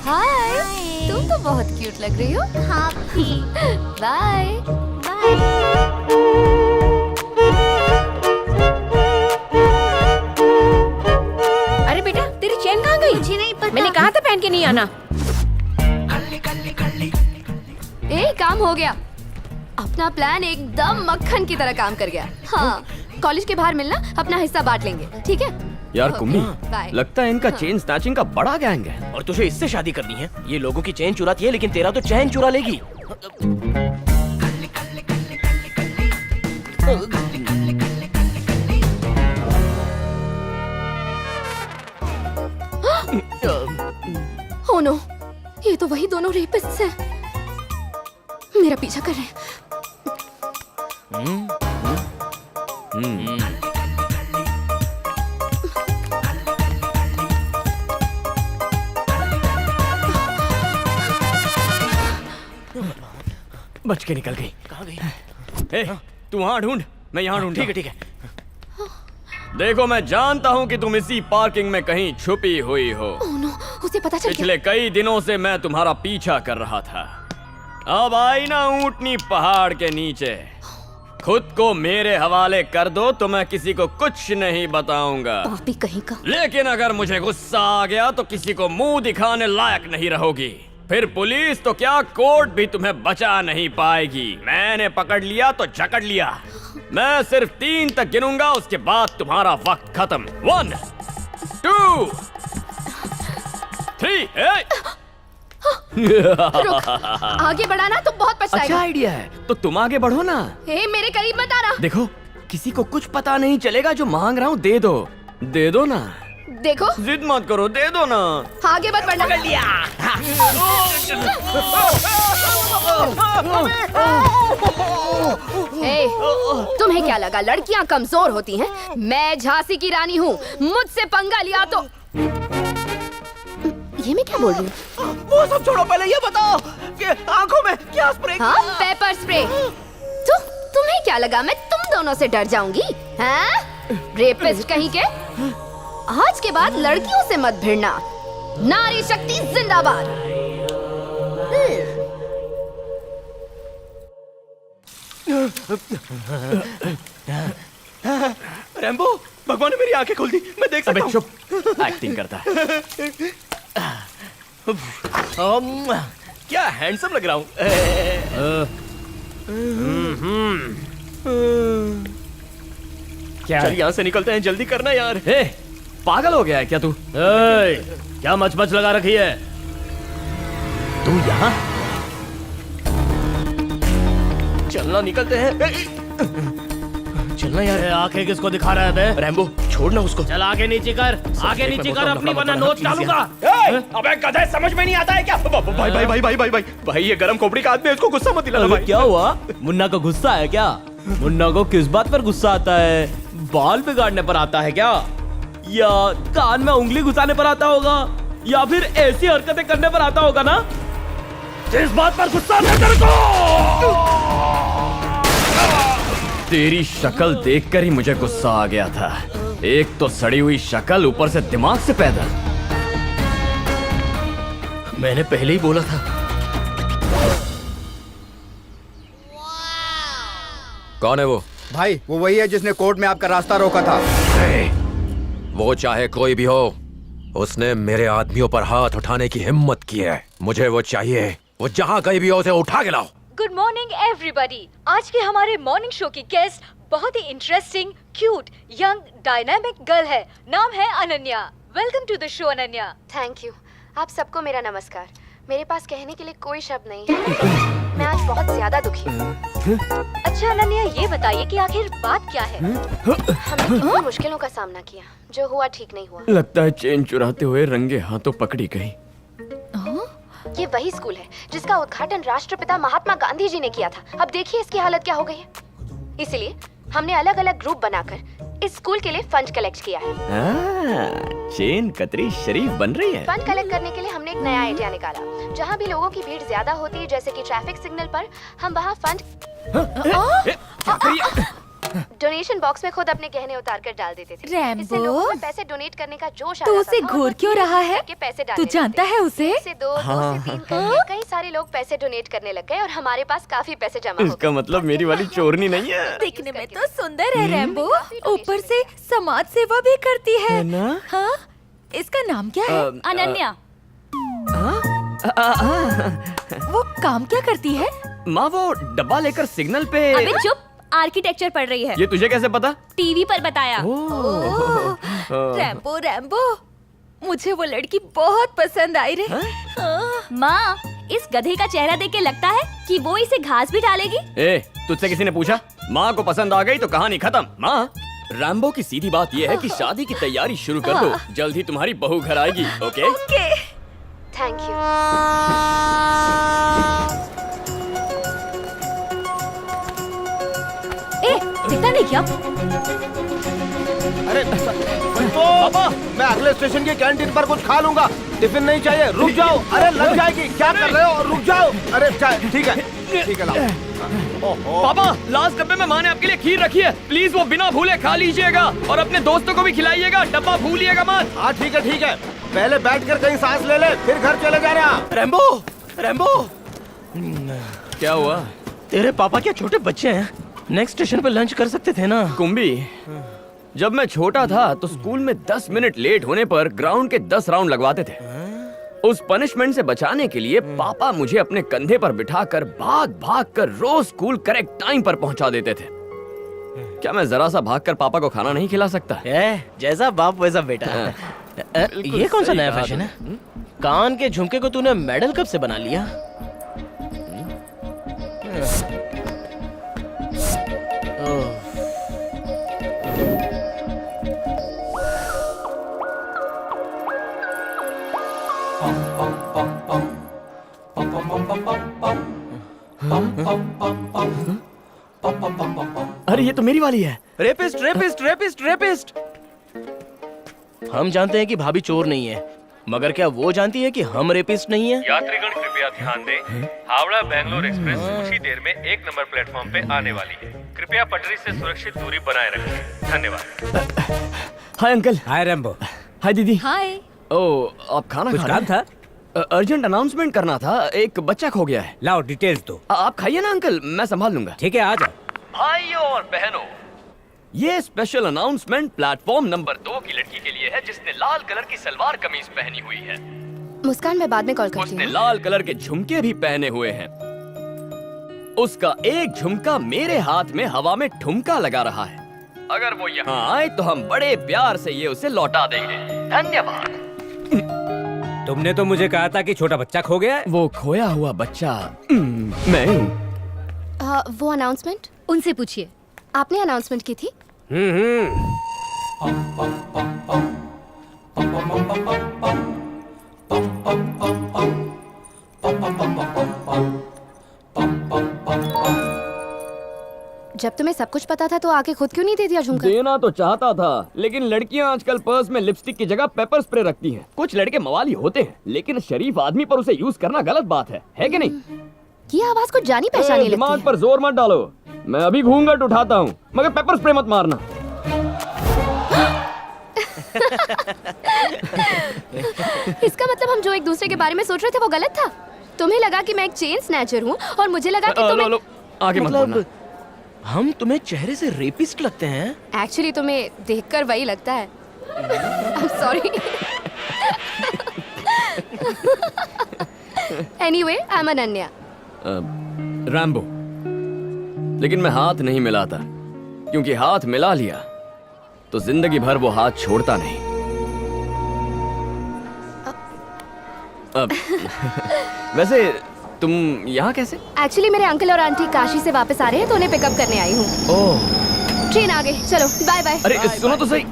हाय, तुम तो बहुत क्यूट लग रही हो। हाँ भी। बाय। बाय। अरे बेटा, तेरी चेन कहाँ गई? मुझे नहीं पता। मैंने कहा था पहन के नहीं आना। काम हो गया। अपना प्लान एकदम मक्खन की तरह काम कर गया। हाँ, कॉलेज के बाहर मिलना, अपना हिस्सा बांट लेंगे, ठीक है? यार कुम्मी, बाय। लगता है इनका चेन स्नैचिंग का बड़ा गैंग है। और तुझे इससे शादी करनी है? ये लोगों की चेन चुराती है, लेकिन तेरा तो चैन चुरा लेगी। ओह नो, ये तो वही दोनों रेपिस्ट्स हैं। मेरा पीछा कर रहे हैं। बच के निकल गई। कहाँ गई? ए, तू वहाँ ढूंढ, मैं यहाँ ढूंढ। ठीक है ठीक है। देखो, मैं जानता हूँ कि तुम इसी पार्किंग में कहीं छुपी हुई हो। ओह नो, उसे पता चल गया। पिछले कई दिनों से मैं तुम्हारा पीछा कर रहा था। अब आई ना ऊंटनी पहाड़ के नीचे। खुद को मेरे हवाले कर दो तो मैं किसी को कुछ नहीं बताऊंगा। पापी कहीं का। लेकिन अगर मुझे गुस्सा आ गया तो किसी को मुंह दिखाने लायक नहीं रहोगी। फिर पुलिस तो क्या, कोर्ट भी तुम्हें बचा नहीं पाएगी। मैंने पकड़ लिया तो जकड़ लिया। मैं सिर्फ 3 तक गिनूंगा, उसके बाद तुम्हारा वक्त खत्म। 1 2 3। रुक, आगे बढ़ाना तो बहुत अच्छा पछताएगा। आइडिया है, तो तुम आगे बढ़ो ना। हे, मेरे करीब मत आना। देखो, किसी को कुछ पता नहीं चलेगा। जो मांग रहा हूँ दे दो, दे दो ना। देखो, जिद मत करो, दे दो ना। आगे मत बढ़ना। हे, तुम्हें क्या लगा लड़कियां कमजोर होती हैं? मैं झांसी की रानी हूँ। मुझसे पंगा लिया तो ये मैं क्या बोल रही हूँ? वो सब छोड़ो, पहले ये बताओ कि आंखों में क्या स्प्रे? हाँ, पेपर स्प्रे। तुम्हें क्या लगा मैं तुम दोनों से डर जाऊंगी? हाँ? रेपिस्ट कहीं के। आज के बाद लड़कियों से मत भिड़ना। नारी शक्ति जिंदाबाद। रैम्बो, भगवान ने मेरी आंखें खोल दी। मैं देख सकता हूँ। चुप, एक्टिंग करता है। क्या हैंडसम लग रहा हूँ। क्या चल यहाँ से निकलते हैं, जल्दी करना यार। ए, पागल हो गया है क्या तू? क्या मच लगा रखी है? तू यहाँ? चलना, निकलते हैं। चलना यार। आंखें किसको दिखा रहा है बे? रैम्बो, छोड़ना उसको। चल आगे नीचे कर, आगे नीचे कर अपनी, वरना नोच डालूंगा। अबे गधे, समझ में नहीं आता है क्या? भाई भाई भाई भाई भाई भाई भाई, ये गरम खोपड़ी का आदमी है, इसको गुस्सा मत दिलाना भाई। क्या हुआ? मुन्ना को गुस्सा है क्या? मुन्ना को किस बात पर गुस्सा आता है? बाल बिगाड़ने पर आता है क्या? या कान में उंगली घुसाने पर आता होगा? या फिर ऐसी हरकतें करने पर आता होगा ना? किस बात पर गुस्सा है तेरे को? तेरी शक्ल देखकर ही मुझे गुस्सा आ गया था। एक तो सड़ी हुई शक्ल, ऊपर से दिमाग से पैदल। मैंने पहले ही बोला था। कौन है वो? भाई, वो वही है जिसने कोर्ट में आपका रास्ता रोका था। वो चाहे कोई भी हो, उसने मेरे आदमियों पर हाथ उठाने की हिम्मत की है। मुझे वो चाहिए। वो जहाँ कहीं भी हो, उसे उठा के लाओ। Good morning everybody. आज के हमारे मॉर्निंग शो की गेस्ट बहुत ही interesting, cute, young, dynamic girl है। नाम है Ananya. Welcome to the show Ananya. Thank you. आप सबको मेरा नमस्कार। मेरे पास कहने के लिए कोई शब्द नहीं है। मैं आज बहुत ज्यादा दुखी हूँ। अच्छा अनन्या, ये बताइए कि आखिर बात क्या है? हमने कितनी मुश्किलों का सामना किया, जो हुआ ठीक नहीं हुआ। लगता है चेन चुराते हुए रंगे हाथों पकड़ी गई। ये वही स्कूल है जिसका उद्घाटन राष्ट्रपिता महात्मा गांधी जी ने किया था। अब देखिए इसकी हालत क्या हो गई है। इसलिए हमने अलग अलग ग्रुप बनाकर इस स्कूल के लिए फंड कलेक्ट किया है। चेन कतरी शरीफ बन रही है। फंड कलेक्ट करने के लिए हमने एक नया आइडिया निकाला। जहाँ भी लोगों की भीड़ ज्यादा होती है, जैसे कि ट्रैफिक सिग्नल पर, हम वहाँ फंड डोनेशन बॉक्स में खुद अपने गहने उतार कर डाल देते थे। रैम्बो? इससे लोगों में पैसे डोनेट करने का जोश आ तो जाता उसे था और घूर वो क्यों धीरे रहा धीरे है? करके पैसे तू डालने जानता लगते। है उसे? एक से दो से तीन करके कई सारे लोग पैसे डोनेट करने लग गए और हमारे पास काफी पैसे जमा हो इसका मतलब मेरी वाली चोरनी नहीं है। दिखने में तो सुंदर है रैम्बो, ऊपर से समाज सेवा भी करती है ना? हाँ, इसका नाम क्या है? अनन्या। वो काम क्या करती है? माँ वो डब्बा लेकर सिग्नल पे। अबे चुप, आर्किटेक्चर पढ़ रही है। ये तुझे कैसे पता? टीवी पर बताया। ओह, रैम्बो रैम्बो, मुझे वो लड़की बहुत पसंद आई रे। हाँ। माँ, इस गधे का चेहरा देख के लगता है कि वो इसे घास भी डालेगी। ए, तुझसे किसी ने पूछा? माँ को पसंद आ गई तो कहानी खत्म। माँ, रैम्बो की सीधी बात ये है कि शादी की तैयारी शुरू कर दो, जल्द ही तुम्हारी बहू घर आएगी। ओके? ओके। Thank you. ए, दिखता नहीं क्या? अरे पापा, मैं अगले स्टेशन की कैंटीन पर कुछ खा लूंगा। टिफिन नहीं चाहिए, रुक जाओ। अरे लग जाएगी, क्या कर रहे हो? रुक जाओ। अरे ठीक है लाओ। पापा, लास्ट डब्बे में माँ ने आपके लिए खीर रखी है, प्लीज वो बिना भूले खा लीजिएगा और अपने दोस्तों को भी खिलाइएगा, डब्बा भूलिएगा मत। हाँ ठीक है, पहले बैठकर कहीं सांस ले ले, फिर घर चले जाना। रैम्बो, रैम्बो, क्या हुआ? तेरे पापा क्या छोटे बच्चे हैं? नेक्स्ट स्टेशन पे लंच कर सकते थे ना? कुंभी, जब मैं छोटा था तो स्कूल में 10 मिनट लेट होने पर ग्राउंड के 10 राउंड लगवाते थे। उस पनिशमेंट से बचाने के लिए पापा मुझे अपने कंधे पर बिठाकर भाग कर रोज स्कूल करेक्ट टाइम पर पहुंचा देते थे। क्या मैं जरा सा भागकर पापा को खाना नहीं खिला सकता? जैसा बाप वैसा बेटा। ये कौन सा नया फैशन है? कान के झुमके को तूने मेडल कब से बना लिया? अरे ये तो मेरी वाली है। Rapist, rapist, rapist, rapist. हम जानते हैं कि भाभी चोर नहीं है, मगर क्या वो जानती है कि हम रेपिस्ट नहीं है? यात्रीगण कृपया ध्यान दें, हावड़ा बेंगलोर एक्सप्रेस कुछ ही देर में 1 नंबर प्लेटफॉर्म पे आने वाली है। कृपया पटरी से सुरक्षित दूरी बनाए रखें। धन्यवाद। Hi uncle. हाय रैम्बो। हाय दीदी। हाय। ओ, आप खाना कुछ खा काम रहे हैं? अर्जेंट अनाउंसमेंट करना था, एक बच्चा खो गया है। लाओ डिटेल्स दो। आप खाइए ना अंकल, मैं संभाल लूंगा। ठीक है, आ जाओ। भाइयों और बहनों, ये स्पेशल अनाउंसमेंट प्लेटफॉर्म नंबर 2 की लड़की के लिए है जिसने लाल कलर की सलवार कमीज पहनी हुई है। मुस्कान, मैं बाद में कॉल करती उसने हूँ। लाल कलर के झुमके भी पहने हुए हैं। उसका एक झुमका मेरे हाथ में हवा में ठुमका लगा रहा है। अगर वो यहाँ आए तो हम बड़े प्यार से ये उसे लौटा देंगे। धन्यवाद। तुमने तो मुझे कहा था कि छोटा बच्चा खो गया है। वो खोया हुआ बच्चा मैं हूँ। वो अनाउंसमेंट उनसे पूछिए। आपने अनाउंसमेंट की थी? जब तुम्हें सब कुछ पता था तो आके खुद क्यों नहीं दे दिया झुमका? देना तो चाहता था, लेकिन लड़कियां आजकल पर्स में लिपस्टिक की जगह पेपर स्प्रे रखती हैं। कुछ लड़के मवाली होते हैं, लेकिन शरीफ आदमी पर उसे यूज करना गलत बात है कि नहीं? ये आवाज को जानी पहचानी लगती दिमाग है। पर जोर मत डालो, मैं अभी घूंघट उठाता हूँ, मगर पेपर स्प्रे मत मारना। इसका मतलब हम जो एक दूसरे के बारे में सोच रहे थे वो गलत था। तुम्हें लगा कि मैं एक चेन स्नैचर हूँ और मुझे लगा कि तुम्हें आगे मत बोलना। मतलब हम तुम्हें चेहरे से रेपिस्ट लगते हैं? एक्चुअली तुम्हें देखकर वही लगता है। Sorry. Anyway, I am Ananya. Rambo, लेकिन मैं हाथ नहीं मिलाता, क्योंकि हाथ मिला लिया तो जिंदगी भर वो हाथ छोड़ता नहीं। वैसे तुम यहाँ कैसे? एक्चुअली मेरे अंकल और आंटी काशी से वापस आ रहे हैं तो उन्हें पिकअप करने आई हूँ। ओह, ट्रेन आ गई, चलो बाय बाय। अरे सुनो तो सही।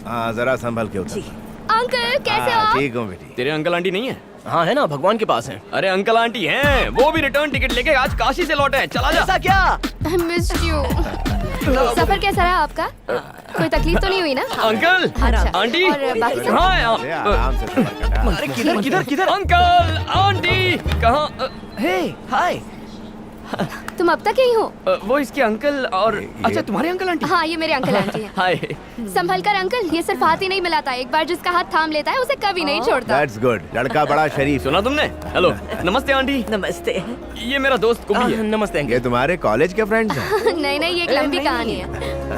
हाँ जरा संभल के उतर। अंकल कैसे हो आप? ठीक हूँ बेटी। तेरे अंकल आंटी नहीं है? हाँ है ना, भगवान के पास है। अरे अंकल आंटी हैं, वो भी रिटर्न टिकट लेके आज काशी से लौटे हैं। चला जा। ऐसा क्या? I missed you। सफर कैसा रहा आपका? कोई तकलीफ तो नहीं हुई ना? अंकल, अच्छा। आंटी, और बाकी सब? कहाँ हैं आप? अरे आराम से सफर करना। अरे किधर किधर किधर? अंकल, आंटी, कहाँ? हे, हाय। तुम अब तक यही हो? वो इसके अंकल और अच्छा तुम्हारे अंकल आंटी? हाँ, ये मेरे अंकल आंटी हैं। हाय। संभल कर अंकल, ये सिर्फ हाथ ही नहीं मिलाता, एक बार जिसका हाथ थाम लेता है उसे कभी नहीं छोड़ता। दैट्स गुड, लड़का बड़ा शरीफ। सुना तुमने? हेलो, नमस्ते आंटी। नमस्ते। ये मेरा दोस्त कुबी है। नमस्ते ये तुम्हारे कॉलेज के फ्रेंड्स हैं? नहीं नहीं, ये एक लंबी कहानी है।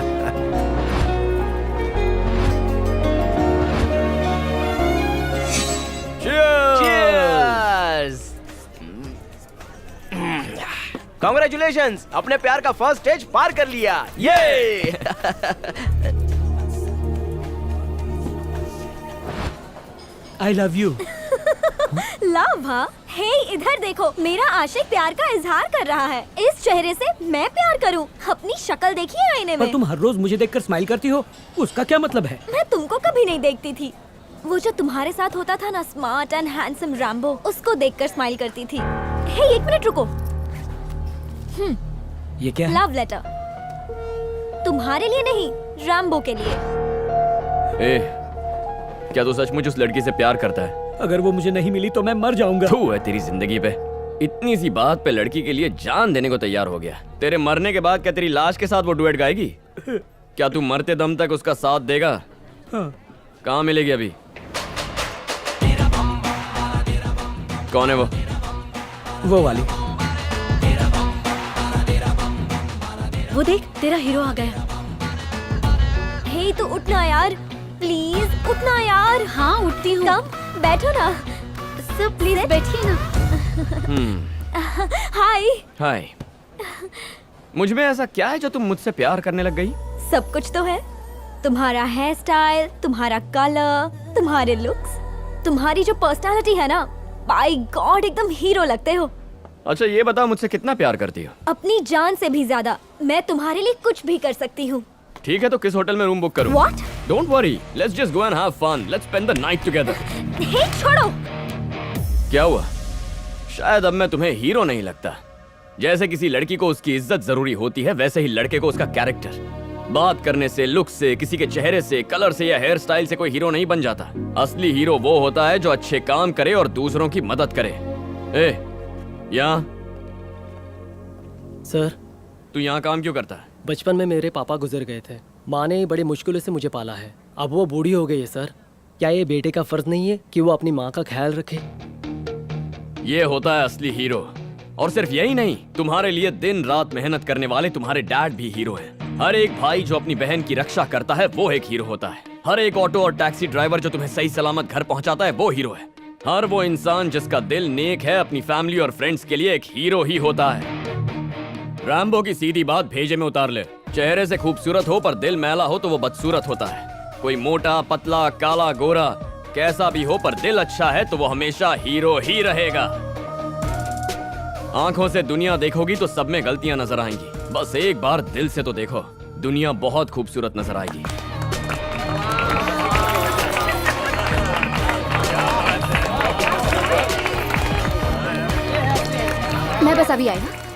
Congratulations! अपने प्यार का फर्स्ट स्टेज पार कर लिया। ये I love you. लव? हाँ, हे इधर देखो, मेरा आशिक प्यार का इजहार कर रहा है। इस चेहरे से मैं प्यार करूं? अपनी शक्ल देखिए आईने में। पर तुम हर रोज मुझे देखकर स्माइल करती हो, उसका क्या मतलब है? मैं तुमको कभी नहीं देखती थी। वो जो तुम्हारे साथ होता था ना, स्मार्ट एंड हैंडसम रैम्बो, उसको देखकर स्माइल करती थी। हे, एक मिनट रुको। ये क्या है? Love letter. तुम्हारे लिए नहीं, रैम्बो के लिए। ए, क्या तू सचमुच उस लड़की से प्यार करता है? अगर वो मुझे नहीं मिली तो मैं मर जाऊंगा। तू है तेरी जिंदगी पे। इतनी सी बात पे लड़की के लिए जान देने को तैयार हो गया। तेरे मरने के बाद क्या तेरी लाश के साथ वो डुएट गाएगी? क्या तू मरते दम तक उसका साथ देगा? हाँ। कहाँ मिलेगी अभी? कौन है वो वाली। वो देख, तेरा हीरो आ गया। हे, तो उठना यार, प्लीज उठना यार। हाँ, उठती हूँ। कम बैठो ना। सब प्लीज बैठिए ना। हाय। हाय। मुझ में ऐसा क्या है जो तुम मुझसे प्यार करने लग गई? सब कुछ तो है। तुम्हारा हेयर स्टाइल, तुम्हारा कलर, तुम्हारे लुक्स, तुम्हारी जो पर्सनालिटी है ना, बाय गॉड एकदम हीरो लगते हो। अच्छा ये बताओ, मुझसे कितना प्यार करती हो? अपनी जान से भी ज्यादा। मैं तुम्हारे लिए कुछ भी कर सकती हूँ। ठीक है, तो किस होटल में रूम बुक करूं? What? Don't worry, let's just go and have fun. Let's spend the night together. हे, छोड़ो। क्या हुआ? शायद अब मैं तुम्हें हीरो नहीं लगता। जैसे किसी लड़की को उसकी इज्जत जरूरी होती है, वैसे ही लड़के को उसका कैरेक्टर। बात करने से, लुक से, किसी के चेहरे से, कलर से या हेयर स्टाइल से कोई हीरो नहीं बन जाता। असली हीरो वो होता है जो अच्छे काम करे और दूसरों की मदद करे। ए, यहाँ सर, तू यहाँ काम क्यों करता है? बचपन में मेरे पापा गुजर गए थे। माँ ने बड़ी मुश्किलों से मुझे पाला है। अब वो बूढ़ी हो गई है सर। क्या ये बेटे का फर्ज नहीं है कि वो अपनी माँ का ख्याल रखे? ये होता है असली हीरो। और सिर्फ यही नहीं, तुम्हारे लिए दिन रात मेहनत करने वाले तुम्हारे डैड भी हीरो हैं। हर एक भाई जो अपनी बहन की रक्षा करता है वो एक हीरो होता है। हर एक ऑटो और टैक्सी ड्राइवर जो तुम्हें सही सलामत घर पहुंचाता है वो हीरो है। हर वो इंसान जिसका दिल नेक है, अपनी फैमिली और फ्रेंड्स के लिए एक हीरो ही होता है। रैम्बो की सीधी बात भेजे में उतार ले। चेहरे से खूबसूरत हो पर दिल मैला हो तो वो बदसूरत होता है। कोई मोटा, पतला, काला, गोरा, कैसा भी हो पर दिल अच्छा है तो वो हमेशा हीरो ही रहेगा। आंखों से दुनिया देखोगी तो सब में गलतियां नजर आएंगी। बस एक बार दिल से तो देखो, दुनिया बहुत खूबसूरत नजर आएगी। मैं बस अभी आई ना।